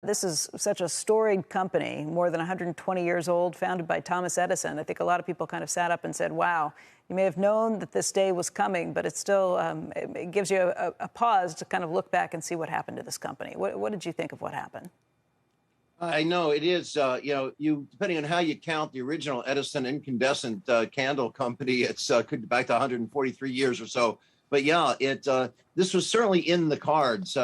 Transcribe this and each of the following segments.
This is such a storied company, more than 120 years old, founded by Thomas Edison. I think a lot of people kind of sat up and said, wow, you may have known that this day was coming, but it still it gives you a pause to kind of look back and see what happened to this company. What did you think of what happened? I know it is, you depending on how you count the original Edison incandescent candle company, it's could be back to 143 years or so. But yeah, this was certainly in the cards.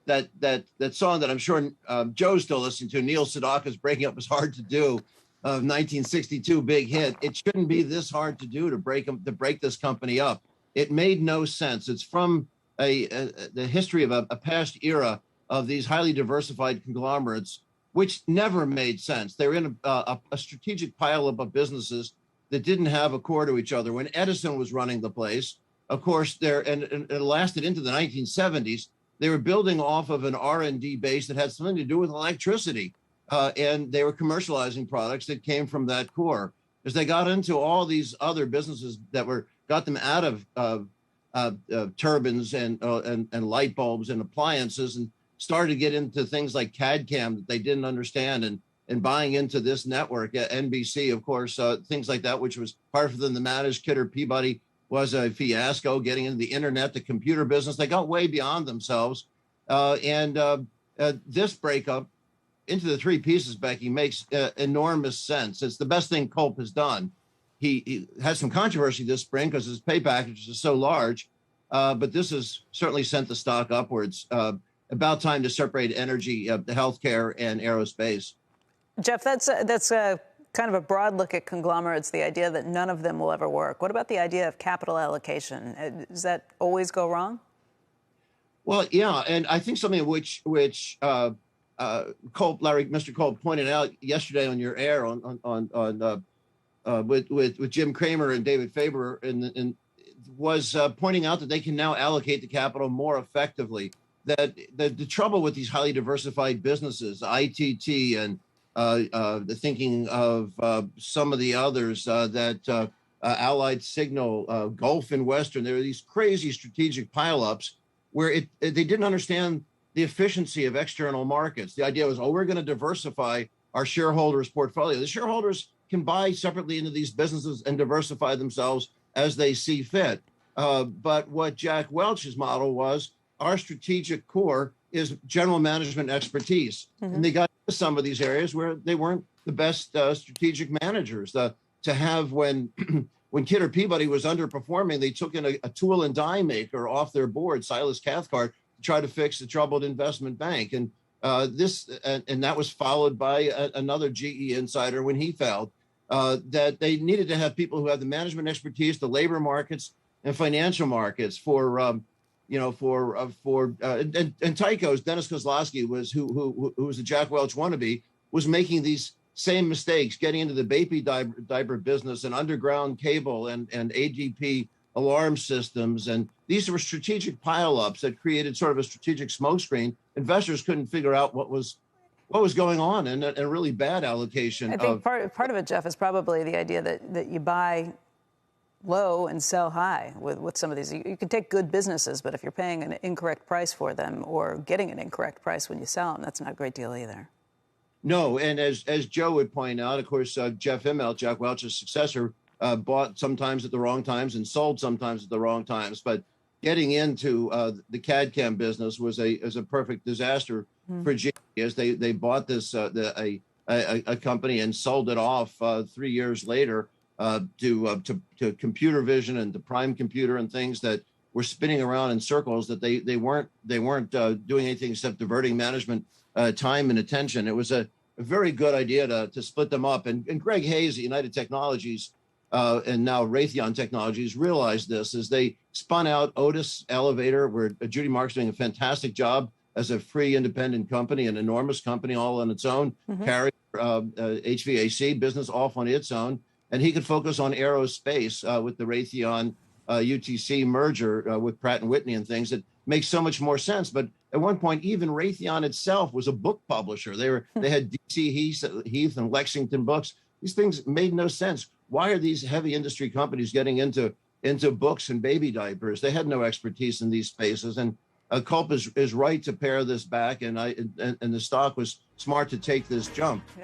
That song that I'm sure Joe's still listening to, Neil Sedaka's "Breaking Up Is Hard to Do," of 1962, big hit. It shouldn't be this hard to do to break this company up. It made no sense. It's from the history of a past era of these highly diversified conglomerates, which never made sense. They were in a strategic pileup of businesses that didn't have a core to each other. When Edison was running the place, of course, and it lasted into the 1970s. They were building off of an R&D base that had something to do with electricity, and they were commercializing products that came from that core. As they got into all these other businesses that got them out of turbines and light bulbs and appliances, and started to get into things like CAD/CAM that they didn't understand, and buying into this network, NBC, of course, things like that, which was part of the managed Kidder Peabody was a fiasco. Getting into the internet, the computer business, they got way beyond themselves. This breakup into the three pieces, Becky, makes enormous sense. It's the best thing Culp has done. He had some controversy this spring because his pay package is so large, but this has certainly sent the stock upwards. About time to separate energy, the healthcare, and aerospace. Jeff, that's kind of a broad look at conglomerates, the idea that none of them will ever work. What about the idea of capital allocation? Does that always go wrong? Well, yeah, and I think something which Culp, Mr. Culp pointed out yesterday on your air with Jim Cramer and David Faber, and was pointing out that they can now allocate the capital more effectively. That the trouble with these highly diversified businesses, ITT and the thinking of some of the others that Allied Signal, Gulf and Western, there are these crazy strategic pileups where they didn't understand the efficiency of external markets. The idea was, we're going to diversify our shareholders' portfolio. The shareholders can buy separately into these businesses and diversify themselves as they see fit. But what Jack Welch's model was, our strategic core is general management expertise. Mm-hmm. And they got into some of these areas where they weren't the best strategic managers. To have when Kidder Peabody was underperforming, they took in a tool and die maker off their board, Silas Cathcart, to try to fix the troubled investment bank. And that was followed by another GE insider when he failed. That they needed to have people who have the management expertise, the labor markets, and financial markets for Tyco's Dennis Kozlowski was who was the Jack Welch wannabe, was making these same mistakes, getting into the baby diaper business and underground cable and ADP alarm systems. And these were strategic pileups that created sort of a strategic smokescreen. Investors couldn't figure out what was going on, and a really bad allocation. I think part of it, Jeff, is probably the idea that you buy low and sell high with some of these. You can take good businesses, but if you're paying an incorrect price for them or getting an incorrect price when you sell them, that's not a great deal either. No, and as Joe would point out, of course, Jeff Immelt, Jack Welch's successor, bought sometimes at the wrong times and sold sometimes at the wrong times. But getting into the CAD/CAM business was a perfect disaster for GE, as they bought this a company and sold it off 3 years later. To computer vision and to prime computer and things that were spinning around in circles that they weren't doing anything except diverting management time and attention. It was a very good idea to split them up. And Greg Hayes at United Technologies and now Raytheon Technologies realized this as they spun out Otis Elevator, where Judy Marks doing a fantastic job as a free independent company, an enormous company all on its own, carrier HVAC business off on its own. And he could focus on aerospace with the Raytheon UTC merger with Pratt & Whitney and things that makes so much more sense. But at one point, even Raytheon itself was a book publisher. They had DC Heath and Lexington Books. These things made no sense. Why are these heavy industry companies getting into books and baby diapers? They had no expertise in these spaces. And Culp is right to pare this back, and the stock was smart to take this jump. Yeah.